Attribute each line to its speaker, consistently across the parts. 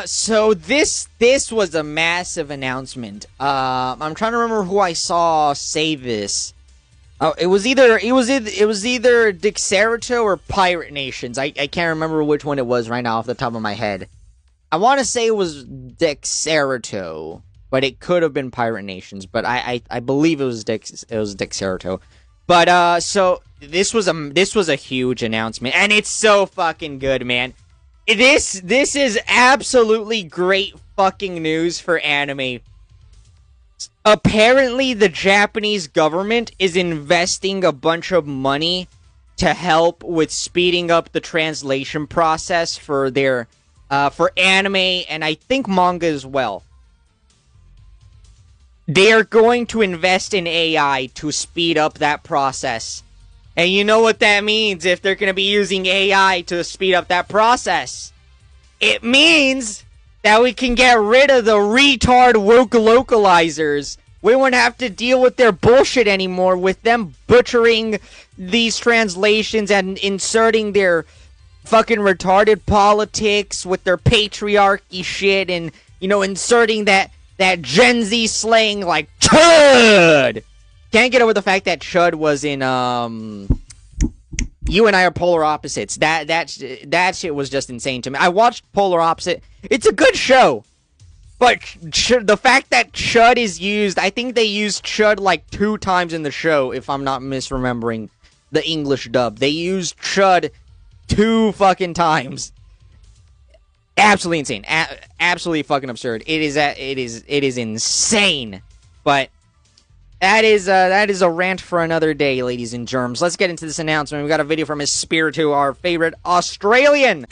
Speaker 1: So this was a massive announcement. I'm trying to remember who I saw say this. Oh, it was either Dixerito or Pirate Nations. I can't remember which one it was right now off the top of my head. I want to say it was Dixerito, but it could have been Pirate Nations. But I believe it was Dixerito. But so this was a huge announcement, and it's so fucking good, man. This is absolutely great fucking news for anime. Apparently, the Japanese government is investing a bunch of money to help with speeding up the translation process for their for anime and I think manga as well. They are going to invest in AI to speed up that process. And you know what that means if they're going to be using AI to speed up that process. It means that we can get rid of the retard woke localizers. We won't have to deal with their bullshit anymore, with them butchering these translations and inserting their fucking retarded politics with their patriarchy shit and, you know, inserting that Gen Z slang like chud. Can't get over the fact that chud was in You and I Are Polar Opposites. That shit was just insane to me. I watched Polar Opposite. It's a good show. But the fact that chud is used, I think they used chud like 2 times in the show, if I'm not misremembering the English dub. They used chud 2 fucking times. Absolutely insane. Absolutely fucking absurd. It is insane. But that is a rant for another day, ladies and germs. Let's get into this announcement. We got a video from Miss Spiritu, our favorite Australian.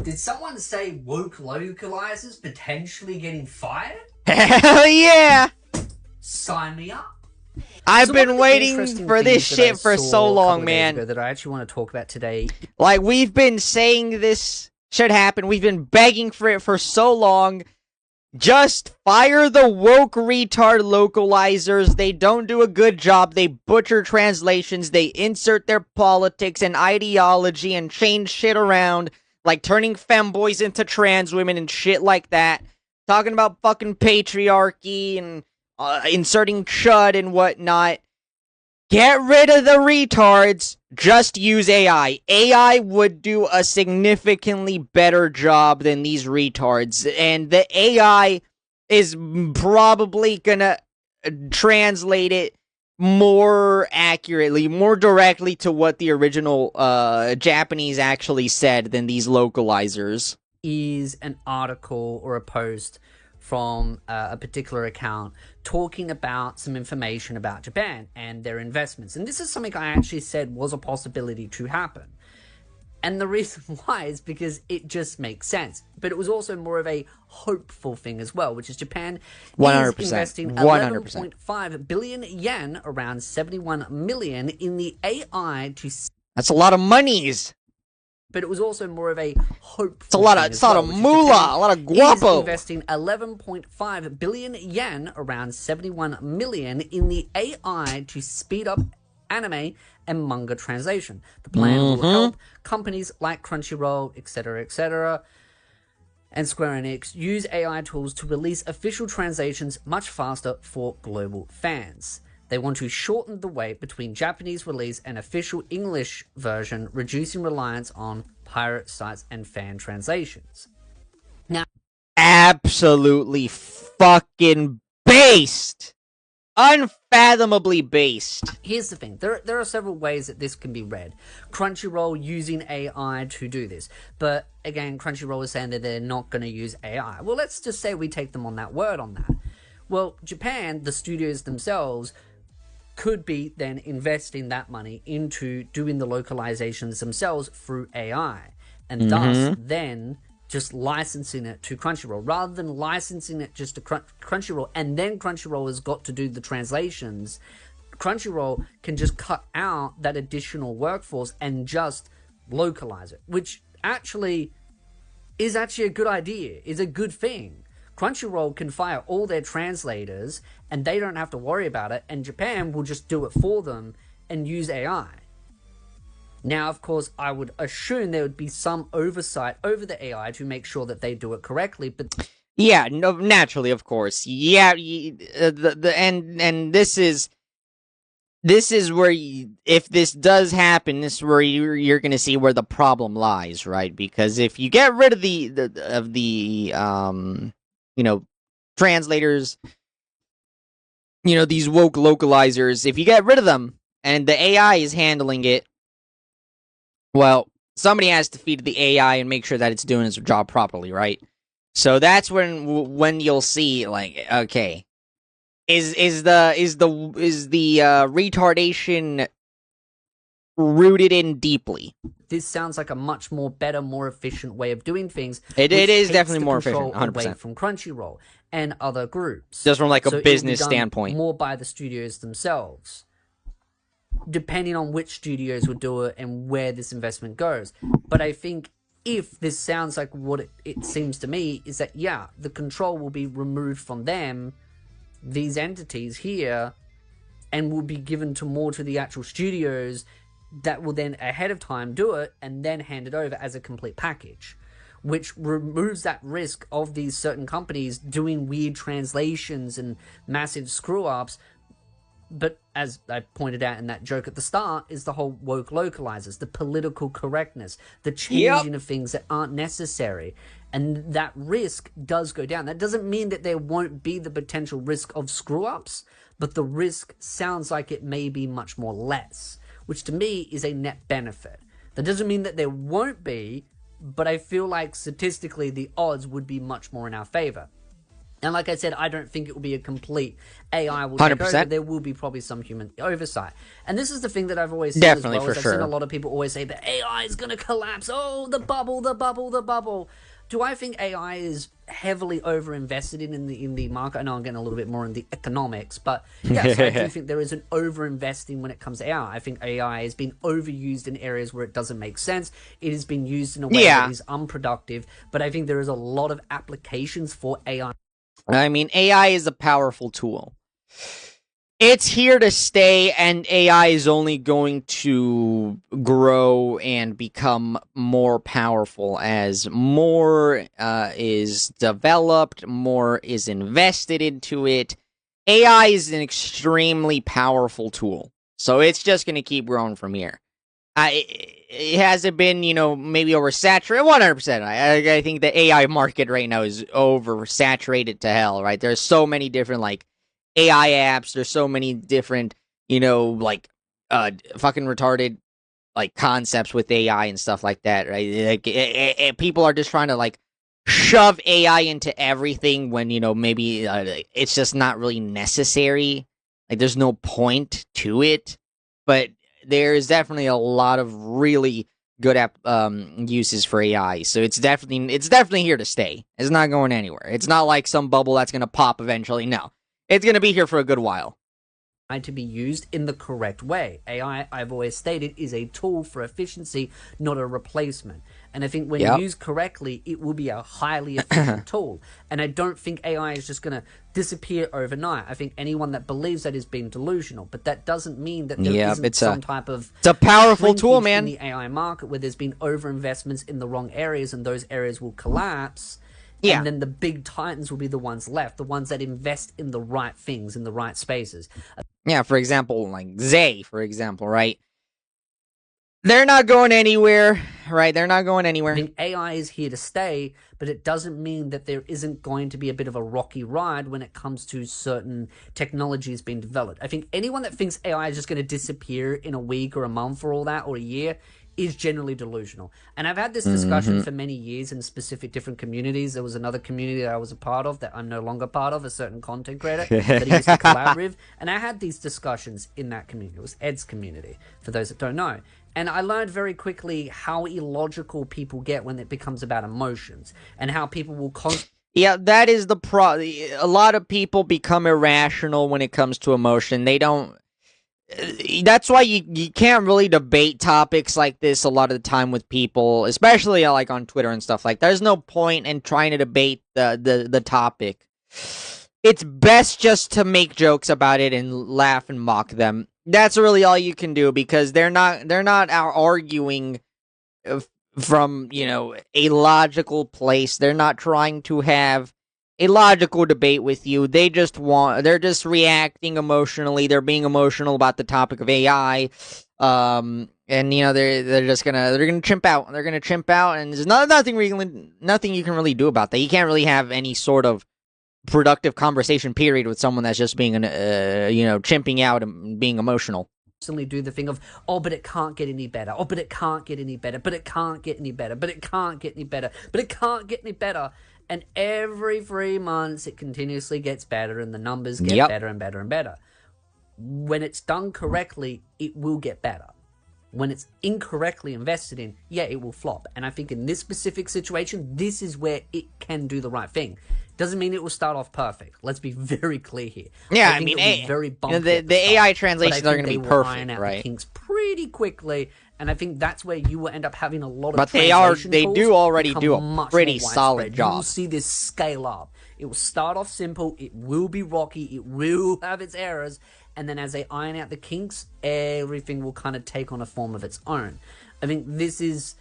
Speaker 2: Did someone say woke localizers potentially getting fired?
Speaker 1: Hell yeah!
Speaker 2: Sign me up.
Speaker 1: I've been waiting for this shit for so long, man.
Speaker 2: That I actually want to talk about today.
Speaker 1: Like, we've been saying this should happen. We've been begging for it for so long. Just fire the woke retard localizers. They don't do a good job. They butcher translations. They insert their politics and ideology and change shit around. Like turning femboys into trans women and shit like that. Talking about fucking patriarchy and inserting chud and whatnot. Get rid of the retards. Just use AI. AI would do a significantly better job than these retards. And the AI is probably gonna translate it more accurately, more directly to what the original Japanese actually said than these localizers.
Speaker 2: Is an article or a post from a particular account talking about some information about Japan and their investments. And this is something I actually said was a possibility to happen. And the reason why is because it just makes sense. But it was also more of a hopeful thing as well, which is Japan
Speaker 1: 100%,
Speaker 2: is investing 11.5 billion yen, around 71 million, in the AI to...
Speaker 1: That's a lot of monies.
Speaker 2: But it was also more of a hopeful
Speaker 1: It's a lot of moolah, a lot of guapo.
Speaker 2: Investing 11.5 billion yen, around 71 million, in the AI to speed up anime and manga translation. The plan will help companies like Crunchyroll, etc., and Square Enix use AI tools to release official translations much faster for global fans. They want to shorten the wait between Japanese release and official English version, reducing reliance on pirate sites and fan translations. Now,
Speaker 1: absolutely fucking based. Unfathomably based.
Speaker 2: Here's the thing. There are several ways that this can be read. Crunchyroll using AI to do this. But again, Crunchyroll is saying that they're not going to use AI. Well, let's just say we take them on that word on that. Well, Japan, the studios themselves, could be then investing that money into doing the localizations themselves through AI. And thus, then just licensing it to Crunchyroll, rather than licensing it just to Crunchyroll, and then Crunchyroll has got to do the translations. Crunchyroll can just cut out that additional workforce and just localize it, which actually is a good idea, is a good thing. Crunchyroll can fire all their translators and they don't have to worry about it, and Japan will just do it for them and use AI. Now, of course, I would assume there would be some oversight over the AI to make sure that they do it correctly, but
Speaker 1: Yeah, no, naturally, of course. Yeah, and this is where if this does happen, this is where you're going to see where the problem lies, right? Because if you get rid of the translators, these woke localizers, if you get rid of them and the AI is handling it, well, somebody has to feed the AI and make sure that it's doing its job properly, right? So that's when you'll see, like, okay, is the retardation rooted in deeply?
Speaker 2: this sounds like a much more better, more efficient way of doing things.
Speaker 1: It is definitely more efficient, 100%.
Speaker 2: Away from Crunchyroll and other groups.
Speaker 1: Just from like a
Speaker 2: so
Speaker 1: business standpoint.
Speaker 2: More by the studios themselves, depending on which studios would do it and where this investment goes. But I think if this sounds like what it seems to me is that, yeah, the control will be removed from them, these entities here, and will be given to the actual studios that will then ahead of time do it and then hand it over as a complete package, which removes that risk of these certain companies doing weird translations and massive screw-ups. But as I pointed out in that joke at the start, is the whole woke localizers, the political correctness, the changing of things that aren't necessary. And that risk does go down. That doesn't mean that there won't be the potential risk of screw-ups, but the risk sounds like it may be much more less, which to me is a net benefit. That doesn't mean that there won't be, but I feel like statistically the odds would be much more in our favor. And like I said, I don't think it will be a complete AI will take
Speaker 1: 100%.
Speaker 2: over. There will be probably some human oversight. And this is the thing that I've always seen
Speaker 1: Definitely,
Speaker 2: as well.
Speaker 1: for
Speaker 2: I've
Speaker 1: sure.
Speaker 2: seen a lot of people always say that AI is going to collapse. Oh, the bubble, the bubble, the bubble. Do I think AI is heavily over-invested in the market? I know I'm getting a little bit more in the economics, but yes, I do think there is an over-investing when it comes to AI. I think AI has been overused in areas where it doesn't make sense. It has been used in a way that is unproductive, but I think there is a lot of applications for AI.
Speaker 1: I mean, AI is a powerful tool. It's here to stay, and AI is only going to grow and become more powerful as more is developed, more is invested into it. AI is an extremely powerful tool, so it's just going to keep growing from here. It hasn't been, maybe oversaturated. 100%. I think the AI market right now is oversaturated to hell, right? There's so many different, like, AI apps. There's so many different, fucking retarded, like, concepts with AI and stuff like that, right? Like, people are just trying to, like, shove AI into everything when, maybe it's just not really necessary. Like, there's no point to it. But there is definitely a lot of really good uses for AI. So it's definitely here to stay. It's not going anywhere. It's not like some bubble that's going to pop eventually. No. It's going to be here for a good while.
Speaker 2: To be used in the correct way. AI, I've always stated, is a tool for efficiency, not a replacement. And I think when used correctly, it will be a highly efficient tool. And I don't think AI is just going to disappear overnight. I think anyone that believes that is being delusional. But that doesn't mean that there isn't some type of...
Speaker 1: It's a powerful tool, man.
Speaker 2: In the AI market where there's been overinvestments in the wrong areas and those areas will collapse. Yeah. And then the big titans will be the ones left, the ones that invest in the right things, in the right spaces.
Speaker 1: Yeah, for example, like Zay, for example, right? They're not going anywhere, right? They're not going anywhere.
Speaker 2: I think AI is here to stay, but it doesn't mean that there isn't going to be a bit of a rocky ride when it comes to certain technologies being developed. I think anyone that thinks AI is just going to disappear in a week or a month or all that, or a year, is generally delusional. And I've had this discussion for many years in specific different communities. There was another community that I was a part of that I'm no longer part of, a certain content creator that I used to collab with. And I had these discussions in that community. It was Ed's community, for those that don't know. And I learned very quickly how illogical people get when it becomes about emotions and how people will
Speaker 1: Yeah, that is the a lot of people become irrational when it comes to emotion. They don't... That's why you can't really debate topics like this a lot of the time with people, especially like on Twitter and stuff like that. There's no point in trying to debate the topic. It's best just to make jokes about it and laugh and mock them. That's really all you can do, because they're not arguing from, a logical place. They're not trying to have a logical debate with you. They're just reacting emotionally. They're being emotional about the topic of AI. And they're gonna chimp out. They're gonna chimp out, and there's nothing you can really do about that. You can't really have any sort of productive conversation period with someone that's just being chimping out and being emotional.
Speaker 2: Constantly do the thing of, oh, but it can't get any better. Oh, but it can't get any better. But it can't get any better. But it can't get any better. But it can't get any better. And every 3 months, it continuously gets better, and the numbers get better and better and better. When it's done correctly, it will get better. When it's incorrectly invested in, it will flop. And I think in this specific situation, this is where it can do the right thing. Doesn't mean it will start off perfect. Let's be very clear here.
Speaker 1: Yeah, I mean,
Speaker 2: very bumpy
Speaker 1: the AI translations are going to be perfect, right?
Speaker 2: The kinks pretty quickly, and I think that's where you will end up having a lot of.
Speaker 1: But they do already do a pretty solid job.
Speaker 2: You will see this scale up. It will start off simple. It will be rocky. It will have its errors, and then as they iron out the kinks, everything will kind of take on a form of its own. I think this is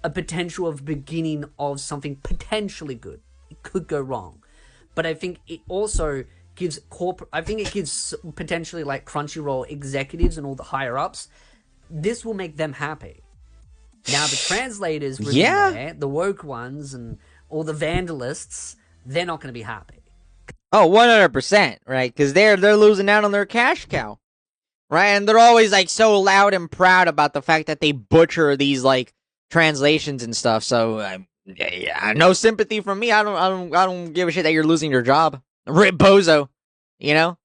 Speaker 2: a potential of beginning of something potentially good. It could go wrong, but I think it also gives potentially like Crunchyroll executives and all the higher ups. This will make them happy. Now the translators, there, the woke ones, and all the vandalists, they're not going to be happy.
Speaker 1: Oh, 100%, right? Because they're losing out on their cash cow, right? And they're always like so loud and proud about the fact that they butcher these like translations and stuff. So no sympathy from me. I don't give a shit that you're losing your job. Rip bozo, You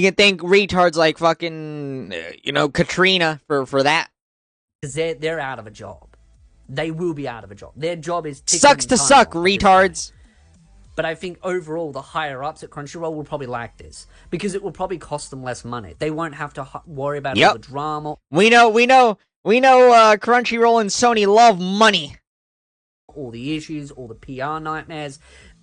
Speaker 1: can thank retards like fucking Katrina for that.
Speaker 2: Because they're out of a job. They will be out of a job. Their job is
Speaker 1: sucks to suck, retards.
Speaker 2: But I think overall, the higher ups at Crunchyroll will probably like this, because it will probably cost them less money. They won't have to worry about all the drama.
Speaker 1: We know. Crunchyroll and Sony love money.
Speaker 2: All the issues, all the PR nightmares,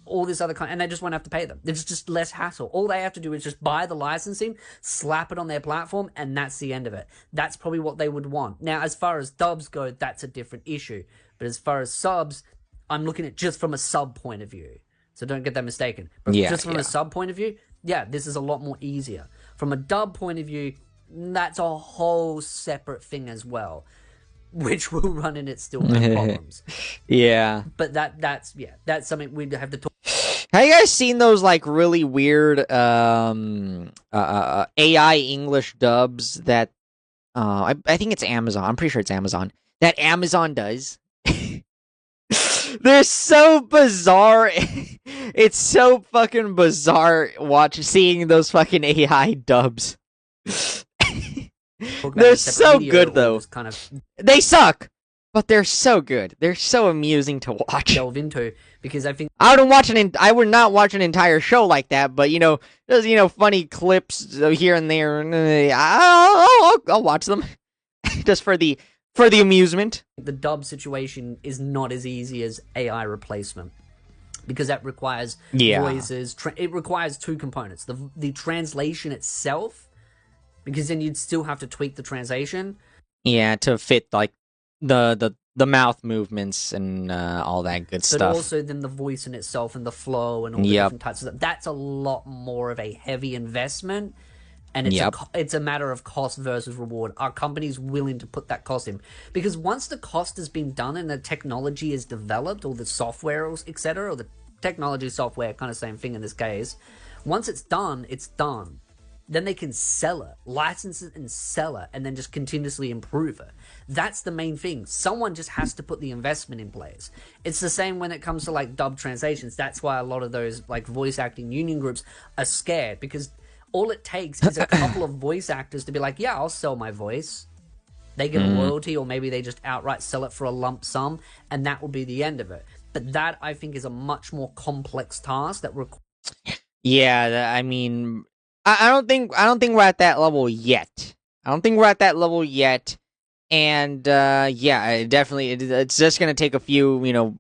Speaker 2: all this other kind, and they just won't have to pay them. There's just less hassle. All they have to do is just buy the licensing, slap it on their platform, and that's the end of it. That's probably what they would want. Now, as far as dubs go, that's a different issue. But as far as subs, I'm looking at just from a sub point of view. So don't get that mistaken. But just from a sub point of view, this is a lot more easier. From a dub point of view, that's a whole separate thing as well, which will run in its still have problems.
Speaker 1: Yeah.
Speaker 2: But that's something we'd have to talk.
Speaker 1: Have you guys seen those like really weird AI English dubs that I think it's Amazon. I'm pretty sure it's Amazon. That Amazon does. They're so bizarre. It's so fucking bizarre seeing those fucking AI dubs. They're so good though. They suck, but they're so good. They're so amusing to watch.
Speaker 2: Delve into, because I think
Speaker 1: I would not watch an entire show like that, but there's funny clips here and there, and I'll watch them just for the amusement.
Speaker 2: The dub situation is not as easy as AI replacement, because that requires voices. It requires two components: the translation itself, because then you'd still have to tweak the translation. Yeah,
Speaker 1: to fit like the mouth movements and all that good stuff.
Speaker 2: But also then the voice in itself and the flow and all the different types of stuff. That's a lot more of a heavy investment. And it's a matter of cost versus reward. Are companies willing to put that cost in? Because once the cost has been done and the technology is developed, or the software, etc., or the technology software, kind of same thing in this case, once it's done, it's done. Then they can sell it, license it and sell it, and then just continuously improve it. That's the main thing. Someone just has to put the investment in place. It's the same when it comes to like dub translations. That's why a lot of those like voice acting union groups are scared, because all it takes is a couple of voice actors to be like, yeah, I'll sell my voice. They get a royalty, or maybe they just outright sell it for a lump sum, and that will be the end of it. But that, I think, is a much more complex task that requires...
Speaker 1: Yeah, I mean, I don't think we're at that level yet. And definitely, it's just gonna take a few,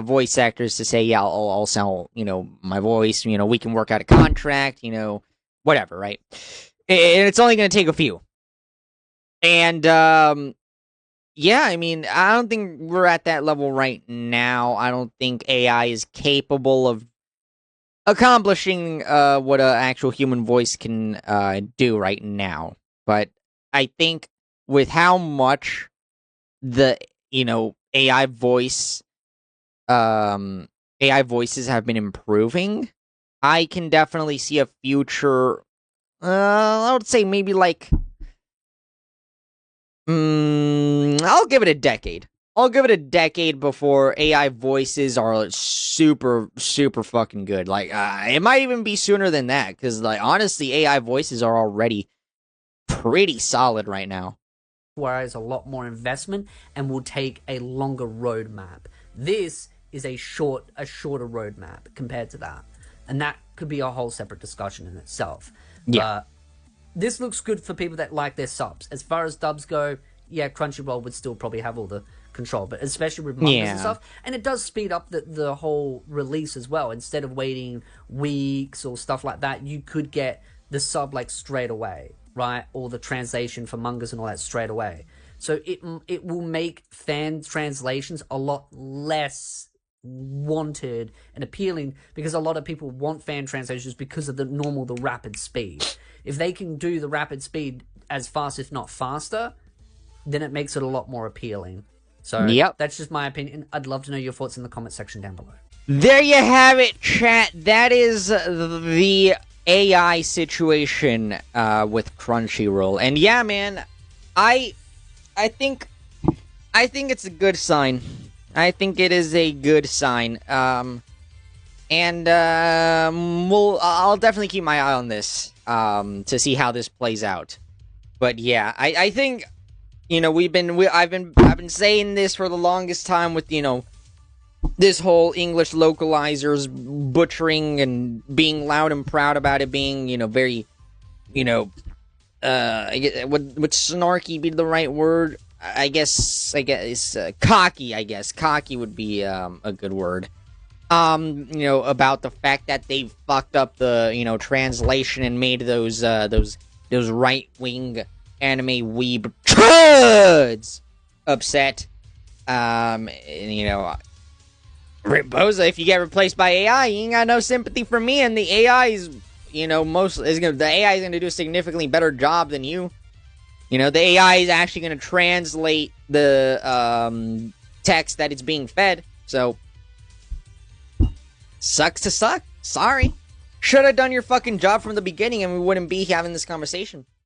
Speaker 1: voice actors to say, yeah, I'll sell, my voice. We can work out a contract, whatever, right? And it's only going to take a few. And, yeah, I mean, I don't think we're at that level right now. I don't think AI is capable of accomplishing what an actual human voice can do right now. But I think with how much the AI AI voices have been improving, I can definitely see a future. I would say maybe like, I'll give it a decade. I'll give it a decade before AI voices are super, super fucking good. Like, it might even be sooner than that, because, like, honestly, AI voices are already pretty solid right now.
Speaker 2: Whereas a lot more investment and will take a longer roadmap. This is a shorter roadmap compared to that, and that could be a whole separate discussion in itself.
Speaker 1: Yeah.
Speaker 2: But this looks good for people that like their subs. As far as dubs go, yeah, Crunchyroll would still probably have all the control, but especially with mangas and stuff. And it does speed up the whole release as well. Instead of waiting weeks or stuff like that, you could get the sub like straight away, right? Or the translation for mangas and all that straight away. So it will make fan translations a lot less wanted and appealing, because a lot of people want fan translations because of the rapid speed. If they can do the rapid speed as fast, if not faster, then it makes it a lot more appealing. So
Speaker 1: Yep.
Speaker 2: that's just my opinion. I'd love to know your thoughts in the comment section down below.
Speaker 1: There you have it, chat. That is the AI situation with Crunchyroll. And yeah, man, I think it's a good sign. I think it is a good sign. And I'll definitely keep my eye on this to see how this plays out. But yeah, I think I've been saying this for the longest time with this whole English localizers butchering and being loud and proud about it being very would snarky be the right word? I guess cocky. I guess cocky would be a good word. About the fact that they fucked up the translation and made those right wing anime weeb chuds upset. Boza, if you get replaced by AI, you ain't got no sympathy for me, and the AI is the AI is gonna do a significantly better job than you. The AI is actually gonna translate the text that it's being fed. So sucks to suck. Sorry. Should have done your fucking job from the beginning and we wouldn't be having this conversation.